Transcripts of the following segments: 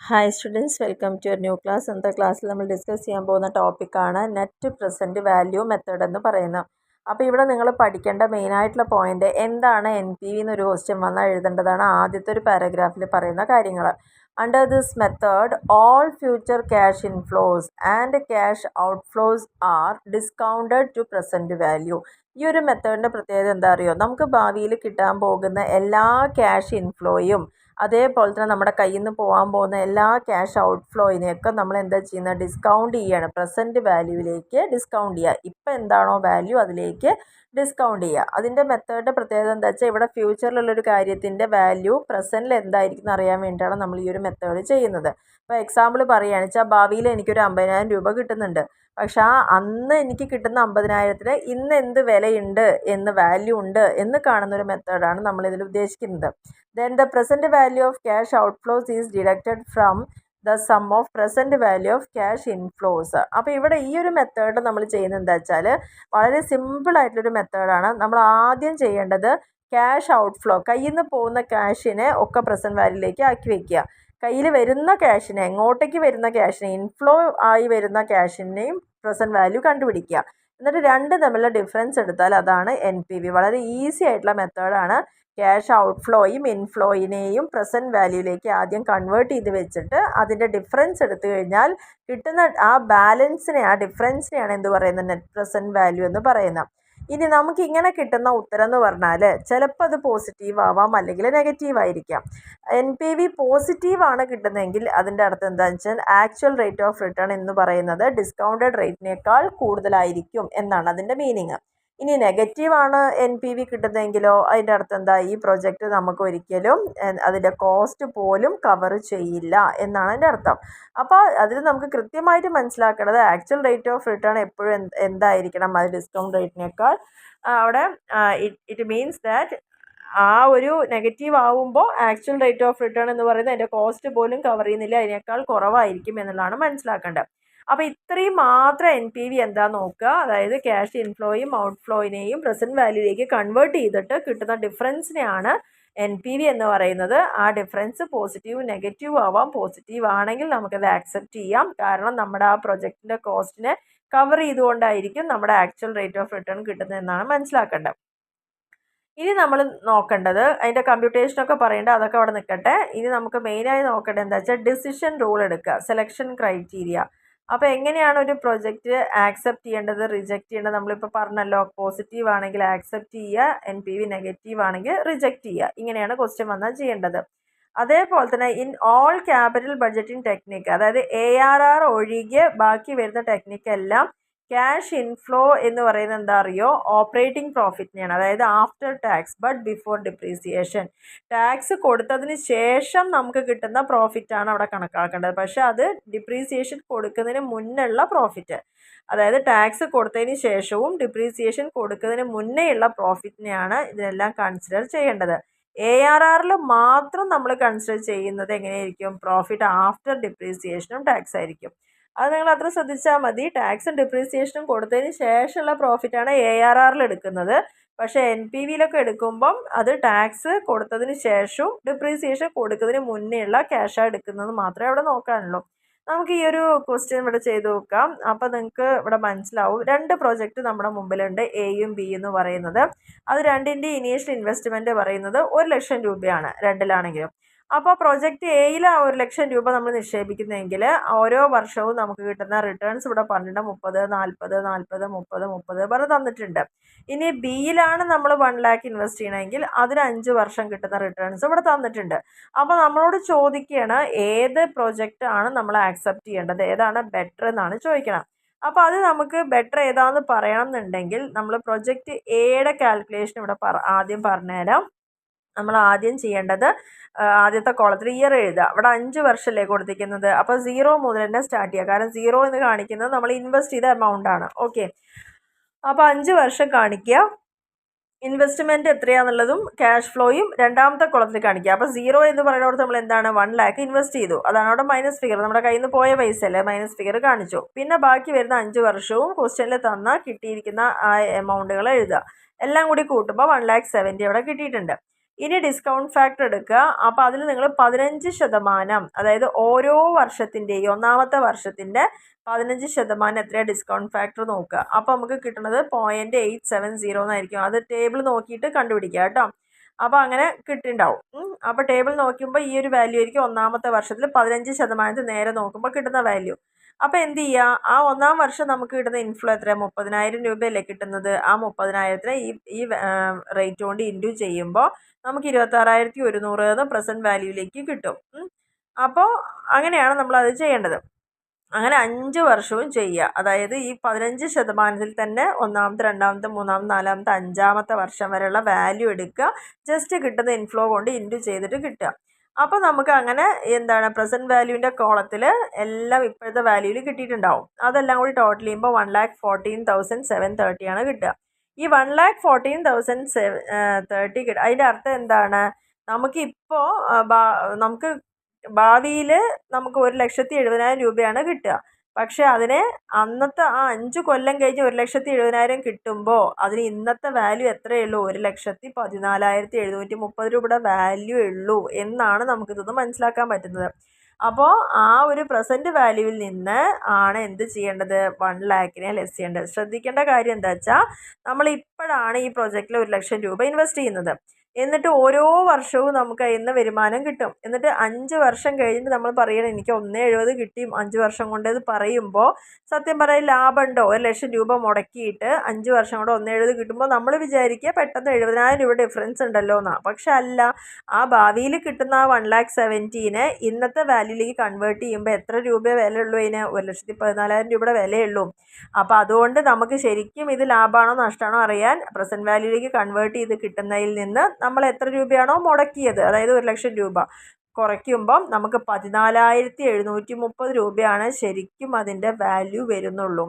Hi students, welcome to new class. ഇന്നത്തെ ക്ലാസ്സിൽ നമ്മൾ ഡിസ്കസ് ചെയ്യാൻ പോകുന്ന ടോപ്പിക്കാണ് നെറ്റ് പ്രസൻറ്റ് വാല്യൂ മെത്തേഡ് എന്ന് പറയുന്നത്. അപ്പോൾ ഇവിടെ നിങ്ങൾ പഠിക്കേണ്ട മെയിനായിട്ടുള്ള പോയിന്റ് എന്താണ് എൻ പി വി എന്നൊരു ക്വസ്റ്റ്യൻ വന്നാൽ എഴുതേണ്ടതാണ് ആദ്യത്തെ ഒരു പാരഗ്രാഫിൽ പറയുന്ന കാര്യങ്ങൾ. Under this method all future cash inflows and cash outflows are discounted to present value. ഈ ഒരു മെത്തേഡിൻ്റെ പ്രത്യേകത എന്താ അറിയോ? നമുക്ക് ഭാവിയിൽ കിട്ടാൻ പോകുന്ന എല്ലാ ക്യാഷ് ഇൻഫ്ലോയും അതേപോലെ തന്നെ നമ്മുടെ കയ്യിൽ നിന്ന് പോകാൻ പോകുന്ന എല്ലാ ക്യാഷ് ഔട്ട്ഫ്ലോയിനെയൊക്കെ നമ്മൾ എന്താ ചെയ്യുന്നത്? ഡിസ്കൗണ്ട് ചെയ്യുകയാണ്. പ്രസൻറ്റ് വാല്യൂവിലേക്ക് ഡിസ്കൗണ്ട് ചെയ്യുക. ഇപ്പം എന്താണോ വാല്യൂ അതിലേക്ക് ഡിസ്കൗണ്ട് ചെയ്യുക. അതിൻ്റെ മെത്തേഡിൻ്റെ പ്രത്യേകത എന്താ വെച്ചാൽ ഇവിടെ ഫ്യൂച്ചറിലുള്ളൊരു കാര്യത്തിൻ്റെ വാല്യൂ പ്രസൻറ്റിൽ എന്തായിരിക്കും എന്ന് അറിയാൻ വേണ്ടിയിട്ടാണ് നമ്മൾ ഈ ഒരു മെത്തേഡ് ചെയ്യുന്നത്. ഇപ്പോൾ എക്സാമ്പിൾ പറയുകയാണെന്ന് വെച്ചാൽ ഭാവിയിൽ എനിക്കൊരു 50,000 രൂപ കിട്ടുന്നുണ്ട്. പക്ഷെ അന്ന് എനിക്ക് കിട്ടുന്ന 50,000-ന് ഇന്ന് എന്ത് വിലയുണ്ട് എന്ന് വാല്യൂ ഉണ്ട് എന്ന് കാണുന്നൊരു മെത്തേഡാണ് നമ്മളിതിൽ ഉദ്ദേശിക്കുന്നത്. Then the present value of cash outflows is deducted from the sum of present value of cash inflows. അപ്പോൾ ഇവിടെ ഈ ഒരു മെത്തേഡ് നമ്മൾ ചെയ്യുന്നത് എന്താ വെച്ചാൽ വളരെ സിമ്പിളായിട്ടുള്ളൊരു മെത്തേഡാണ്. നമ്മൾ ആദ്യം ചെയ്യേണ്ടത് ക്യാഷ് ഔട്ട്ഫ്ലോ, കയ്യിൽ നിന്ന് പോകുന്ന ക്യാഷിനെ ഒക്കെ പ്രസൻറ്റ് വാല്യൂയിലേക്ക് ആക്കി വയ്ക്കുക. കയ്യിൽ വരുന്ന ക്യാഷിനെ, എങ്ങോട്ടേക്ക് വരുന്ന ക്യാഷിനെ, ഇൻഫ്ലോ ആയി വരുന്ന ക്യാഷിനെയും പ്രസൻറ്റ് വാല്യൂ കണ്ടുപിടിക്കുക. എന്നിട്ട് രണ്ട് തമ്മിലുള്ള ഡിഫറൻസ് എടുത്താൽ അതാണ് എൻ പി വി. വളരെ ഈസി ആയിട്ടുള്ള മെത്തേഡാണ്. ക്യാഷ് ഔട്ട്ഫ്ലോയും ഇൻഫ്ലോയിനെയും പ്രസൻറ്റ് വാല്യൂയിലേക്ക് ആദ്യം കൺവേർട്ട് ചെയ്ത് വെച്ചിട്ട് അതിൻ്റെ ഡിഫറൻസ് എടുത്തു കഴിഞ്ഞാൽ കിട്ടുന്ന ആ ബാലൻസിനെ, ആ ഡിഫറൻസിനെയാണ് എന്ത് പറയുന്നത്? നെറ്റ് പ്രസൻറ്റ് വാല്യൂ എന്ന് പറയുന്നത്. ഇനി നമുക്ക് ഇങ്ങനെ കിട്ടുന്ന ഉത്തരം എന്ന് പറഞ്ഞാൽ ചിലപ്പോൾ അത് പോസിറ്റീവ് ആവാം, അല്ലെങ്കിൽ നെഗറ്റീവ് ആയിരിക്കാം. എൻ പി വി പോസിറ്റീവാണ് കിട്ടുന്നതെങ്കിൽ അതിൻ്റെ അർത്ഥം എന്താണെന്ന് വെച്ചാൽ ആക്ച്വൽ റേറ്റ് ഓഫ് റിട്ടേൺ എന്ന് പറയുന്നത് ഡിസ്കൗണ്ടഡ് റേറ്റിനേക്കാൾ കൂടുതലായിരിക്കും എന്നാണ് അതിൻ്റെ മീനിങ്. ഇനി നെഗറ്റീവാണ് എൻ പി വി കിട്ടുന്നതെങ്കിലോ അതിൻ്റെ അർത്ഥം എന്താ? ഈ പ്രൊജക്റ്റ് നമുക്ക് ഒരിക്കലും അതിൻ്റെ കോസ്റ്റ് പോലും കവർ ചെയ്യില്ല എന്നാണ് അതിൻ്റെ അർത്ഥം. അപ്പോൾ അതിൽ നമുക്ക് കൃത്യമായിട്ട് മനസ്സിലാക്കേണ്ടത് ആക്ച്വൽ റേറ്റ് ഓഫ് റിട്ടേൺ എപ്പോഴും എന്തായിരിക്കണം? അത് ഡിസ്കൗണ്ട് റേറ്റിനേക്കാൾ അവിടെ ഇറ്റ് മീൻസ് ദാറ്റ് ആ ഒരു നെഗറ്റീവ് ആവുമ്പോൾ ആക്ച്വൽ റേറ്റ് ഓഫ് റിട്ടേൺ എന്ന് പറയുന്നത് അതിൻ്റെ കോസ്റ്റ് പോലും കവർ ചെയ്യുന്നില്ല, അതിനേക്കാൾ കുറവായിരിക്കും എന്നുള്ളതാണ് മനസ്സിലാക്കേണ്ടത്. അപ്പോൾ ഇത്രയും മാത്രം എൻ പി വി എന്താ നോക്കുക. അതായത് ക്യാഷ് ഇൻഫ്ലോയും ഔട്ട്ഫ്ലോയിനെയും പ്രസൻറ്റ് വാല്യൂയിലേക്ക് കൺവേർട്ട് ചെയ്തിട്ട് കിട്ടുന്ന ഡിഫറൻസിനെയാണ് എൻ പി വി എന്ന് പറയുന്നത്. ആ ഡിഫറൻസ് പോസിറ്റീവ് നെഗറ്റീവ് ആവാം. പോസിറ്റീവ് ആണെങ്കിൽ നമുക്കത് ആക്സെപ്റ്റ് ചെയ്യാം, കാരണം നമ്മുടെ ആ പ്രൊജക്റ്റിൻ്റെ കോസ്റ്റിനെ കവർ ചെയ്തുകൊണ്ടായിരിക്കും നമ്മുടെ ആക്ച്വൽ റേറ്റ് ഓഫ് റിട്ടേൺ കിട്ടുന്നതെന്നാണ് മനസ്സിലാക്കേണ്ടത്. ഇനി നമ്മൾ നോക്കേണ്ടത് അതിൻ്റെ കമ്പ്യൂട്ടേഷനൊക്കെ പറയേണ്ടത്, അതൊക്കെ അവിടെ നിൽക്കട്ടെ. ഇനി നമുക്ക് മെയിനായി നോക്കേണ്ടത് എന്താ വെച്ചാൽ ഡിസിഷൻ റൂൾ എടുക്കുക, സെലക്ഷൻ ക്രൈറ്റീരിയ. അപ്പോൾ എങ്ങനെയാണ് ഒരു പ്രൊജക്റ്റ് ആക്സെപ്റ്റ് ചെയ്യേണ്ടത്, റിജക്റ്റ് ചെയ്യേണ്ടത്? നമ്മളിപ്പോൾ പറഞ്ഞല്ലോ, പോസിറ്റീവ് ആണെങ്കിൽ ആക്സെപ്റ്റ് ചെയ്യുക, എൻ പി വി നെഗറ്റീവ് ആണെങ്കിൽ റിജക്റ്റ് ചെയ്യുക. ഇങ്ങനെയാണ് ക്വസ്റ്റ്യൻ വന്നാൽ ചെയ്യേണ്ടത്. അതേപോലെ തന്നെ in all capital budgeting technique, അതായത് ARR ഒഴികെ ബാക്കി വരുന്ന ടെക്നിക്കെല്ലാം ക്യാഷ് ഇൻഫ്ലോ എന്ന് പറയുന്നത് എന്താ അറിയോ? ഓപ്പറേറ്റിംഗ് പ്രോഫിറ്റിനെയാണ്, അതായത് after tax but before depreciation. Tax കൊടുത്തതിന് ശേഷം നമുക്ക് കിട്ടുന്ന പ്രോഫിറ്റാണ് അവിടെ കണക്കാക്കേണ്ടത്. പക്ഷേ അത് ഡിപ്രീസിയേഷൻ കൊടുക്കുന്നതിന് മുന്നുള്ള പ്രോഫിറ്റ്, അതായത് ടാക്സ് കൊടുത്തതിന് ശേഷവും ഡിപ്രീസിയേഷൻ കൊടുക്കുന്നതിന് മുന്നേയുള്ള പ്രോഫിറ്റിനെയാണ് ഇതിനെല്ലാം കൺസിഡർ ചെയ്യേണ്ടത്. ARRൽ മാത്രം നമ്മൾ കൺസിഡർ ചെയ്യുന്നത് എങ്ങനെയായിരിക്കും? പ്രോഫിറ്റ് ആഫ്റ്റർ ഡിപ്രീസിയേഷനും ടാക്സ് ആയിരിക്കും. അത് നിങ്ങൾ അത്ര ശ്രദ്ധിച്ചാൽ മതി. ടാക്സും ഡിപ്രീസിയേഷനും കൊടുത്തതിന് ശേഷമുള്ള പ്രോഫിറ്റാണ് ARRൽ എടുക്കുന്നത്. പക്ഷേ എൻ പി വിയിലൊക്കെ എടുക്കുമ്പം അത് ടാക്സ് കൊടുത്തതിന് ശേഷവും ഡിപ്രീസിയേഷൻ കൊടുക്കുന്നതിന് മുന്നേയുള്ള ക്യാഷാണ് എടുക്കുന്നത് മാത്രമേ അവിടെ നോക്കാനുള്ളൂ. നമുക്ക് ഈ ഒരു ക്വസ്റ്റ്യൻ ഇവിടെ ചെയ്ത് നോക്കാം. അപ്പോൾ നിങ്ങൾക്ക് ഇവിടെ മനസ്സിലാവും. രണ്ട് പ്രോജക്റ്റ് നമ്മുടെ മുമ്പിലുണ്ട്, എയും ബി എന്ന് പറയുന്നത്. അത് രണ്ടിൻ്റെ ഇനീഷ്യൽ ഇൻവെസ്റ്റ്മെൻറ്റ് പറയുന്നത് 1,00,000 രൂപയാണ് രണ്ടിലാണെങ്കിലും. അപ്പോൾ പ്രൊജക്റ്റ് എയിൽ 1,00,000 രൂപ നമ്മൾ നിക്ഷേപിക്കുന്നതെങ്കിൽ ഓരോ വർഷവും നമുക്ക് കിട്ടുന്ന റിട്ടേൺസ് ഇവിടെ പറഞ്ഞിട്ട് 30, 40, 40, 30, 30 പറഞ്ഞ് തന്നിട്ടുണ്ട്. ഇനി ബിയിലാണ് നമ്മൾ 1 lakh ഇൻവെസ്റ്റ് ചെയ്യണമെങ്കിൽ അതിന് 5 വർഷം കിട്ടുന്ന റിട്ടേൺസ് ഇവിടെ തന്നിട്ടുണ്ട്. അപ്പോൾ നമ്മളോട് ചോദിക്കുകയാണ് ഏത് പ്രൊജക്റ്റാണ് നമ്മൾ ആക്സെപ്റ്റ് ചെയ്യേണ്ടത്, ഏതാണ് ബെറ്റർ എന്നാണ് ചോദിക്കണം. അപ്പോൾ അത് നമുക്ക് ബെറ്റർ ഏതാണെന്ന് പറയണം എന്നുണ്ടെങ്കിൽ നമ്മൾ പ്രൊജക്റ്റ് എയുടെ കാൽക്കുലേഷൻ ഇവിടെ ആദ്യം പറഞ്ഞുതരാം. നമ്മൾ ആദ്യം ചെയ്യേണ്ടത് ആദ്യത്തെ കോളത്തിൽ ഇയർ എഴുതുക. ഇവിടെ 5 വർഷമല്ലേ കൊടുത്തിരിക്കുന്നത്, അപ്പോൾ 0 മുതൽ തന്നെ സ്റ്റാർട്ട് ചെയ്യുക. കാരണം 0 എന്ന് കാണിക്കുന്നത് നമ്മൾ ഇൻവെസ്റ്റ് ചെയ്ത എമൗണ്ട് ആണ്. ഓക്കെ, അപ്പോൾ 5 വർഷം കാണിക്കുക. ഇൻവെസ്റ്റ്മെൻറ്റ് എത്രയാണെന്നുള്ളതും ക്യാഷ് ഫ്ലോയും രണ്ടാമത്തെ കുളത്തിൽ കാണിക്കുക. അപ്പോൾ 0 എന്ന് പറയുന്നതോട് നമ്മൾ എന്താണ് 1 lakh ഇൻവെസ്റ്റ് ചെയ്തു, അതാണ് അവിടെ മൈനസ് ഫിഗർ. നമ്മുടെ കയ്യിൽ നിന്ന് പോയ പൈസ അല്ലേ, മൈനസ് ഫിഗർ കാണിച്ചു. പിന്നെ ബാക്കി വരുന്ന 5 വർഷവും ക്വസ്റ്റ്യനിൽ തന്ന കിട്ടിയിരിക്കുന്ന ആ എമൗണ്ടുകൾ എഴുതുക. എല്ലാം കൂടി കൂട്ടുമ്പോൾ 1,70,000 അവിടെ കിട്ടിയിട്ടുണ്ട്. ഇനി ഡിസ്കൗണ്ട് ഫാക്ടർ എടുക്കുക. അപ്പോൾ അതിൽ നിങ്ങൾ 15%, അതായത് ഓരോ വർഷത്തിൻ്റെയും ഒന്നാമത്തെ വർഷത്തിൻ്റെ 15% എത്രയാണ് ഡിസ്കൗണ്ട് ഫാക്ടർ നോക്കുക. അപ്പോൾ നമുക്ക് കിട്ടുന്നത് 0.870 എന്നായിരിക്കും. അത് ടേബിൾ നോക്കിയിട്ട് കണ്ടുപിടിക്കുക കേട്ടോ. അപ്പോൾ അങ്ങനെ കിട്ടിയിട്ടുണ്ടാവും. അപ്പോൾ ടേബിൾ നോക്കുമ്പോൾ ഈ ഒരു വാല്യൂ ആയിരിക്കും ഒന്നാമത്തെ വർഷത്തിൽ 15% നേരെ നോക്കുമ്പോൾ കിട്ടുന്ന വാല്യൂ. അപ്പോൾ എന്ത് ചെയ്യുക, ആ ഒന്നാം വർഷം നമുക്ക് കിട്ടുന്ന ഇൻഫ്ലോ എത്രയാണ്, 30,000 രൂപയല്ലേ കിട്ടുന്നത്. ആ 30,000ത്തിനെ ഈ റേറ്റ് കൊണ്ട് ഇൻറ്റു ചെയ്യുമ്പോൾ നമുക്ക് 26,100 എന്ന് പ്രസൻറ്റ് വാല്യൂയിലേക്ക് കിട്ടും. അപ്പോൾ അങ്ങനെയാണ് നമ്മളത് ചെയ്യേണ്ടത്. അങ്ങനെ 5 വർഷവും ചെയ്യുക. അതായത് ഈ 15% തന്നെ ഒന്നാമത്തെ, രണ്ടാമത്തെ, മൂന്നാമത്തെ, നാലാമത്തെ, അഞ്ചാമത്തെ വർഷം വരെയുള്ള വാല്യൂ എടുക്കുക. ജസ്റ്റ് കിട്ടുന്ന ഇൻഫ്ലോ കൊണ്ട് ഇൻറ്റു ചെയ്തിട്ട് കിട്ടുക. അപ്പോൾ നമുക്ക് അങ്ങനെ എന്താണ് പ്രസൻറ്റ് വാല്യൂവിൻ്റെ കോളത്തിൽ എല്ലാം ഇപ്പോഴത്തെ വാല്യൂവിൽ കിട്ടിയിട്ടുണ്ടാവും. അതെല്ലാം കൂടി ടോട്ടൽ ചെയ്യുമ്പോൾ 1,14,730 ആണ് കിട്ടുക. ഈ 1,14,730 കിട്ടുക. അതിൻ്റെ അർത്ഥം എന്താണ്, നമുക്കിപ്പോൾ നമുക്ക് ഭാവിയിൽ നമുക്ക് 1,70,70,000 രൂപയാണ് കിട്ടുക. പക്ഷേ അതിന് അന്നത്തെ ആ 5 കൊല്ലം കഴിഞ്ഞ് 1,70,70,000 കിട്ടുമ്പോൾ അതിന് ഇന്നത്തെ വാല്യൂ എത്രയേ ഉള്ളൂ, 1,14,730 രൂപയുടെ വാല്യൂ ഉള്ളൂ എന്നാണ് നമുക്കിതൊന്ന് മനസ്സിലാക്കാൻ പറ്റുന്നത്. അപ്പോൾ ആ ഒരു പ്രസൻറ്റ് വാല്യൂവിൽ നിന്ന് ആണ് എന്ത് ചെയ്യേണ്ടത്, 1,00,000 ലെസ് ചെയ്യേണ്ടത്. ശ്രദ്ധിക്കേണ്ട കാര്യം എന്താ വെച്ചാൽ, നമ്മൾ ഇപ്പോഴാണ് ഈ പ്രൊജക്റ്റിൽ 1,00,000 രൂപ ഇൻവെസ്റ്റ് ചെയ്യുന്നത്. എന്നിട്ട് ഓരോ വർഷവും നമുക്ക് അതിൽ നിന്ന് വരുമാനം കിട്ടും. എന്നിട്ട് 5 വർഷം കഴിഞ്ഞിട്ട് നമ്മൾ പറയണം എനിക്ക് 1,70 കിട്ടി 5 വർഷം കൊണ്ട് എന്ന് പറയുമ്പോൾ സത്യം പറയാൻ ലാഭമുണ്ടോ? 1,00,000 രൂപ മുടക്കിയിട്ട് 5 വർഷം കൊണ്ട് 1,70 കിട്ടുമ്പോൾ നമ്മൾ വിചാരിക്കുക പെട്ടെന്ന് 70,000 രൂപ ഡിഫറൻസ് ഉണ്ടല്ലോ എന്നാണ്. പക്ഷെ അല്ല, ആ ഭാവിയിൽ കിട്ടുന്ന ആ 1,70,000 ഇന്നത്തെ വാല്യൂയിലേക്ക് കൺവേർട്ട് ചെയ്യുമ്പോൾ എത്ര രൂപ വില ഉള്ളൂ, അതിന് 1,14,000 രൂപയുടെ വിലയുള്ളൂ. അപ്പോൾ അതുകൊണ്ട് നമുക്ക് ശരിക്കും ഇത് ലാഭമാണോ നഷ്ടമാണോ അറിയാൻ പ്രസൻറ്റ് വാല്യൂയിലേക്ക് കൺവേർട്ട് ചെയ്ത് കിട്ടുന്നതിൽ നിന്ന് നമ്മൾ എത്ര രൂപയാണോ മുടക്കിയത്, അതായത് 1,00,000 രൂപ കുറയ്ക്കുമ്പം നമുക്ക് 14,730 രൂപയാണ് ശരിക്കും അതിൻ്റെ വാല്യൂ വരുന്നുള്ളൂ.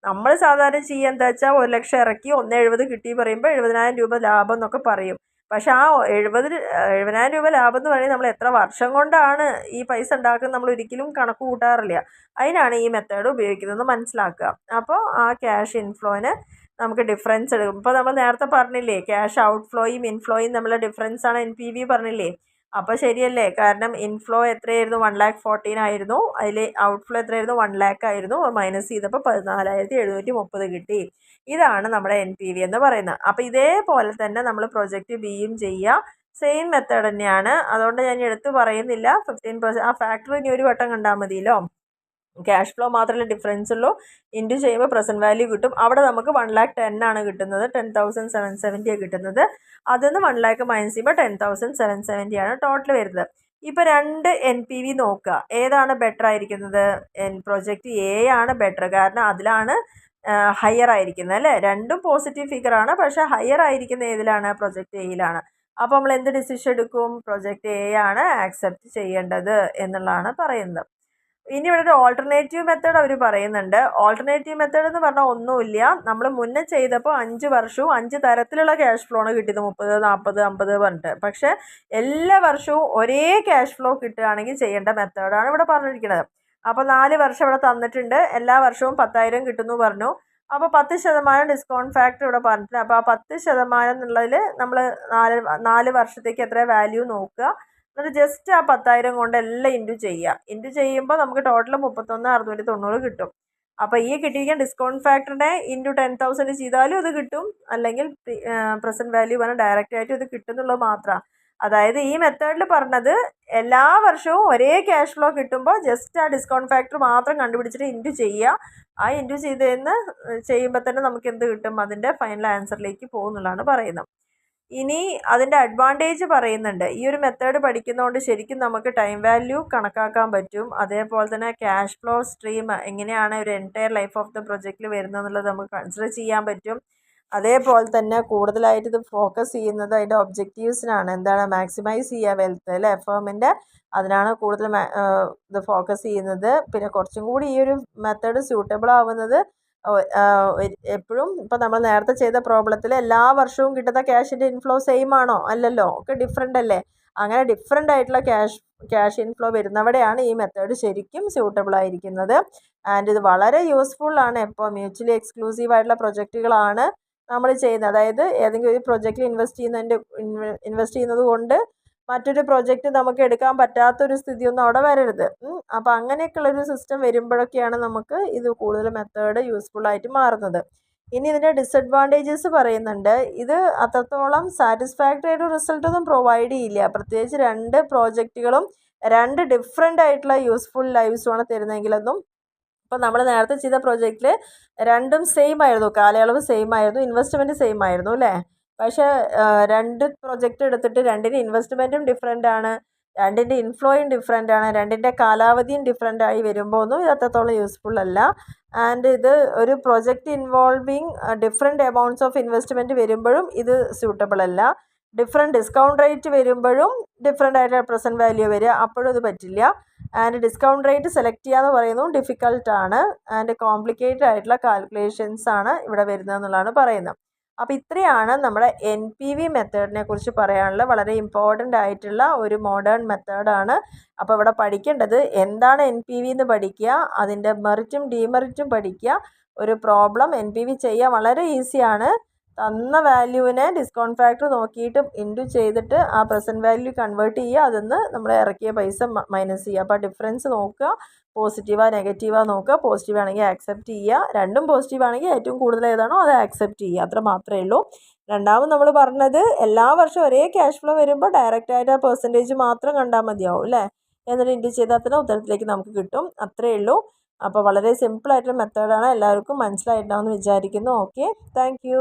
നമ്മൾ സാധാരണ ചെയ്യുക എന്താ വെച്ചാൽ 1,00,000 ഇറക്കി 1,70 കിട്ടി പറയുമ്പോൾ 70,000 രൂപ ലാഭം എന്നൊക്കെ പറയും. പക്ഷെ ആ 70,000 രൂപ ലാഭം എന്ന് പറയുന്നത് നമ്മൾ എത്ര വർഷം കൊണ്ടാണ് ഈ പൈസ ഉണ്ടാക്കുന്നത് നമ്മൾ ഒരിക്കലും കണക്ക് കൂട്ടാറില്ല. അതിനാണ് ഈ മെത്തേഡ് ഉപയോഗിക്കുന്നത് മനസ്സിലാക്കുക. അപ്പോൾ ആ ക്യാഷ് ഇൻഫ്ലോന് നമുക്ക് ഡിഫറൻസ് എടുക്കും. ഇപ്പോൾ നമ്മൾ നേരത്തെ പറഞ്ഞില്ലേ, ക്യാഷ് ഔട്ട്ഫ്ലോയും ഇൻഫ്ലോയും തമ്മിലുള്ള ഡിഫറൻസാണ് NPV പറഞ്ഞില്ലേ. അപ്പോൾ ശരിയല്ലേ, കാരണം ഇൻഫ്ലോ എത്രയായിരുന്നു, 1,14,000 ആയിരുന്നു. അതിൽ ഔട്ട്ഫ്ലോ എത്രയായിരുന്നു, 1,00,000 ആയിരുന്നു. മൈനസ് ചെയ്തപ്പോൾ 14,730 കിട്ടി. ഇതാണ് നമ്മുടെ NPV എന്ന് പറയുന്നത്. അപ്പോൾ ഇതേപോലെ തന്നെ നമ്മൾ പ്രൊജക്റ്റ് ബിയും ചെയ്യുക. സെയിം മെത്തേഡ് തന്നെയാണ്. അതുകൊണ്ട് ഞാൻ എടുത്ത് പറയുന്നില്ല. 15% ആ ഫാക്ടർ ഇനി ഒരു വട്ടം കണ്ടാൽ മതിയല്ലോ. ക്യാഷ് ഫ്ലോ മാത്രമല്ല ഡിഫറൻസ് ഉള്ളൂ. ഇൻറ്റു ചെയ്യുമ്പോൾ പ്രസൻറ്റ് വാല്യൂ കിട്ടും. അവിടെ നമുക്ക് 1,10,000 ആണ് കിട്ടുന്നത്, 10,770 കിട്ടുന്നത്. അതിൽ 1,00,000 മൈനസ് ചെയ്യുമ്പോൾ 10,770 ആണ് ടോട്ടൽ വരുന്നത്. ഇപ്പോൾ 2 NPV നോക്കുക, ഏതാണ് ബെറ്റർ ആയിരിക്കുന്നത്? പ്രൊജക്റ്റ് എ ആണ് ബെറ്റർ, കാരണം അതിലാണ് ഹയർ ആയിരിക്കുന്നത് അല്ലേ. രണ്ടും പോസിറ്റീവ് ഫിഗറാണ്, പക്ഷേ ഹയർ ആയിരിക്കുന്ന ഏതിലാണ്, പ്രൊജക്റ്റ് എയിലാണ്. അപ്പോൾ നമ്മൾ എന്ത് ഡിസിഷൻ എടുക്കും, പ്രൊജക്റ്റ് എ ആണ് ആക്സെപ്റ്റ് ചെയ്യേണ്ടത് എന്നുള്ളതാണ് പറയുന്നത്. ഇനി ഇവിടെ ഒരു ഓൾട്ടർനേറ്റീവ് മെത്തേഡ് അവർ പറയുന്നുണ്ട്. ഓൾട്ടർനേറ്റീവ് മെത്തേഡ് എന്ന് പറഞ്ഞാൽ ഒന്നുമില്ല, നമ്മൾ മുന്നേ ചെയ്തപ്പോൾ 5 വർഷവും 5 തരത്തിലുള്ള ക്യാഷ് ഫ്ലോ ആണ് കിട്ടിയത്, 30, 40, 50 പറഞ്ഞിട്ട്. പക്ഷേ എല്ലാ വർഷവും ഒരേ ക്യാഷ് ഫ്ലോ കിട്ടുകയാണെങ്കിൽ ചെയ്യേണ്ട മെത്തേഡാണ് ഇവിടെ പറഞ്ഞിരിക്കുന്നത്. അപ്പോൾ 4 വർഷം ഇവിടെ തന്നിട്ടുണ്ട്, എല്ലാ വർഷവും 10,000 കിട്ടുന്നു പറഞ്ഞു. അപ്പോൾ 10% ഡിസ്കൗണ്ട് ഫാക്ടർ ഇവിടെ പറഞ്ഞിട്ടുണ്ട്. അപ്പോൾ ആ 10% എന്നുള്ളതിൽ നമ്മൾ 4 വർഷത്തേക്ക് എത്ര വാല്യൂ നോക്കുക, എന്നിട്ട് ജസ്റ്റ് ആ 10,000 കൊണ്ട് എല്ലാം ഇൻറ്റു ചെയ്യുക. ഇൻറ്റു ചെയ്യുമ്പോൾ നമുക്ക് ടോട്ടൽ 31,690 കിട്ടും. അപ്പോൾ ഈ കിട്ടിയിരിക്കുന്ന ഡിസ്കൗണ്ട് ഫാക്ടറിനെ ഇൻറ്റു 10,000 ചെയ്താലും ഇത് കിട്ടും, അല്ലെങ്കിൽ പ്രസൻറ്റ് വാല്യൂ പറഞ്ഞാൽ ഡയറക്റ്റ് ആയിട്ട് ഇത് കിട്ടുന്നുള്ളത് മാത്രമാണ്. അതായത് ഈ മെത്തേഡിൽ പറഞ്ഞത് എല്ലാ വർഷവും ഒരേ ക്യാഷ് ഫ്ലോ കിട്ടുമ്പോൾ ജസ്റ്റ് ആ ഡിസ്കൗണ്ട് ഫാക്ടർ മാത്രം കണ്ടുപിടിച്ചിട്ട് ഇൻറ്റു ചെയ്യുക. ആ ഇൻറ്റു ചെയ്തതെന്ന് ചെയ്യുമ്പോൾ തന്നെ നമുക്ക് എന്ത് കിട്ടും, അതിൻ്റെ ഫൈനൽ ആൻസറിലേക്ക് പോകുന്നുള്ളതാണ് പറയുന്നത്. ഇനി അതിൻ്റെ അഡ്വാൻറ്റേജ് പറയുന്നുണ്ട്. ഈ ഒരു മെത്തേഡ് പഠിക്കുന്നതുകൊണ്ട് ശരിക്കും നമുക്ക് ടൈം വാല്യൂ കണക്കാക്കാൻ പറ്റും. അതേപോലെ തന്നെ ക്യാഷ് ഫ്ലോ സ്ട്രീം എങ്ങനെയാണ് ഒരു എൻറ്റയർ ലൈഫ് ഓഫ് ദ പ്രൊജക്റ്റിൽ വരുന്നതെന്നുള്ളത് നമുക്ക് കൺസിഡർ ചെയ്യാൻ പറ്റും. അതേപോലെ തന്നെ കൂടുതലായിട്ട് ഇത് ഫോക്കസ് ചെയ്യുന്നത് അതിൻ്റെ ഒബ്ജക്റ്റീവ്സിനാണ്. എന്താണ്, മാക്സിമൈസ് ചെയ്യുക വെൽത്ത് അല്ലേ, ഫേമിൻ്റെ, അതിനാണ് കൂടുതൽ ഇത് ഫോക്കസ് ചെയ്യുന്നത്. പിന്നെ കുറച്ചും കൂടി ഈ ഒരു മെത്തേഡ് സ്യൂട്ടബിൾ ആവുന്നത് എപ്പോഴും ഇപ്പോൾ നമ്മൾ നേരത്തെ ചെയ്ത പ്രോബ്ലത്തിൽ എല്ലാ വർഷവും കിട്ടുന്ന ക്യാഷിൻ്റെ ഇൻഫ്ലോ സെയിം ആണോ, അല്ലല്ലോ, ഒക്കെ ഡിഫറെൻ്റ് അല്ലേ. അങ്ങനെ ഡിഫറെൻ്റ് ആയിട്ടുള്ള ക്യാഷ് ഇൻഫ്ലോ വരുന്നവിടെയാണ് ഈ മെത്തേഡ് ശരിക്കും സ്യൂട്ടബിൾ ആയിരിക്കുന്നത്. ആൻഡ് ഇത് വളരെ യൂസ്ഫുൾ ആണ്. ഇപ്പോൾ മ്യൂച്വലി എക്സ്ക്ലൂസീവ് ആയിട്ടുള്ള പ്രൊജക്റ്റുകളാണ് നമ്മൾ ചെയ്യുന്നത്. അതായത് ഏതെങ്കിലും ഒരു പ്രൊജക്റ്റിൽ ഇൻവെസ്റ്റ് ചെയ്യുന്നത് കൊണ്ട് മറ്റൊരു പ്രൊജക്റ്റ് നമുക്ക് എടുക്കാൻ പറ്റാത്തൊരു സ്ഥിതിയൊന്നും അവിടെ വരരുത്. അപ്പോൾ അങ്ങനെയൊക്കെയുള്ളൊരു സിസ്റ്റം വരുമ്പോഴൊക്കെയാണ് നമുക്ക് ഇത് കൂടുതൽ മെത്തേഡ് യൂസ്ഫുള്ളായിട്ട് മാറുന്നത്. ഇനി ഇതിൻ്റെ ഡിസഡ്വാൻറ്റേജസ് പറയുന്നുണ്ട്. ഇത് അത്രത്തോളം സാറ്റിസ്ഫാക്ടറി ആയിട്ട് റിസൾട്ടൊന്നും പ്രൊവൈഡ് ചെയ്യില്ല. പ്രത്യേകിച്ച് 2 പ്രോജക്റ്റുകളും 2 ഡിഫറെൻ്റ് ആയിട്ടുള്ള യൂസ്ഫുൾ ലൈവ്സുമാണ് തരുന്നതെങ്കിലൊന്നും. അപ്പോൾ നമ്മൾ നേരത്തെ ചെയ്ത പ്രോജക്റ്റിൽ രണ്ടും സെയിം ആയിരുന്നു, കാലയളവ് സെയിം ആയിരുന്നു, ഇൻവെസ്റ്റ്മെൻറ്റ് സെയിം ആയിരുന്നു അല്ലേ. പക്ഷേ 2 പ്രൊജക്റ്റ് എടുത്തിട്ട് 2ൻ്റെ ഇൻവെസ്റ്റ്മെൻറ്റും ഡിഫറെൻ്റ് ആണ്, 2ൻ്റെ ഇൻഫ്ലോയും ഡിഫറെൻ്റ് ആണ്, 2ൻ്റെ കാലാവധിയും ഡിഫറെൻ്റ് ആയി വരുമ്പോൾ ഒന്നും ഇത് അത്രത്തോളം യൂസ്ഫുൾ അല്ല. ആൻഡ് ഇത് ഒരു project involving different amounts of investment വരുമ്പോഴും ഇത് സ്യൂട്ടബിൾ അല്ല. ഡിഫറെൻറ്റ് ഡിസ്കൗണ്ട് റേറ്റ് വരുമ്പോഴും ഡിഫറെൻ്റ് ആയിട്ടുള്ള പ്രസൻറ്റ് വാല്യൂ വരിക, അപ്പോഴും ഇത് പറ്റില്ല. ആൻഡ് ഡിസ്കൗണ്ട് റേറ്റ് സെലക്ട് ചെയ്യാന്ന് പറയുന്നത് ഡിഫിക്കൽട്ടാണ്. ആൻഡ് കോംപ്ലിക്കേറ്റഡ് ആയിട്ടുള്ള കാൽക്കുലേഷൻസ് ആണ് ഇവിടെ വരുന്നതെന്നുള്ളതാണ് പറയുന്നത്. അപ്പോൾ ഇത്രയാണ് നമ്മുടെ NPV മെത്തേഡിനെ കുറിച്ച് പറയാനുള്ള വളരെ ഇമ്പോർട്ടൻ്റ് ആയിട്ടുള്ള ഒരു മോഡേൺ മെത്തേഡാണ്. അപ്പോൾ ഇവിടെ പഠിക്കേണ്ടത് എന്താണ് NPV എന്ന് പഠിക്കുക, അതിൻ്റെ മെറിറ്റും ഡീമെറിറ്റും പഠിക്കുക. ഒരു പ്രോബ്ലം NPV ചെയ്യാൻ വളരെ ഈസിയാണ്. തന്ന വാല്യൂവിനെ ഡിസ്കൗണ്ട് ഫാക്ടർ നോക്കിയിട്ട് ഇൻറ്റു ചെയ്തിട്ട് ആ പ്രസൻറ്റ് വാല്യൂ കൺവേർട്ട് ചെയ്യുക, അതിൽ നിന്ന് നമ്മൾ ഇറക്കിയ പൈസ മൈനസ് ചെയ്യുക. അപ്പോൾ ഡിഫറൻസ് നോക്കുക, പോസിറ്റീവാ നെഗറ്റീവാ നോക്കുക. പോസിറ്റീവ് ആണെങ്കിൽ ആക്സെപ്റ്റ് ചെയ്യുക, രണ്ടും പോസിറ്റീവ് ആണെങ്കിൽ ഏറ്റവും കൂടുതൽ ഏതാണോ അത് ആക്സെപ്റ്റ് ചെയ്യുക, അത്ര മാത്രമേ ഉള്ളൂ. രണ്ടാമത് നമ്മൾ പറഞ്ഞത് എല്ലാ വർഷവും ഒരേ ക്യാഷ് ഫ്ലോ വരുമ്പോൾ ഡയറക്റ്റായിട്ട് ആ പെർസെൻറ്റേജ് മാത്രം കണ്ടാൽ മതിയാവും അല്ലേ. എന്നിട്ട് ഇൻറ്റു ചെയ്താൽ തന്നെ ഉത്തരത്തിലേക്ക് നമുക്ക് കിട്ടും, അത്രയേ ഉള്ളൂ. അപ്പോൾ വളരെ സിമ്പിളായിട്ടുള്ള മെത്തേഡാണ്, എല്ലാവർക്കും മനസ്സിലായിട്ടുണ്ടാവുമെന്ന് വിചാരിക്കുന്നു. Okay, thank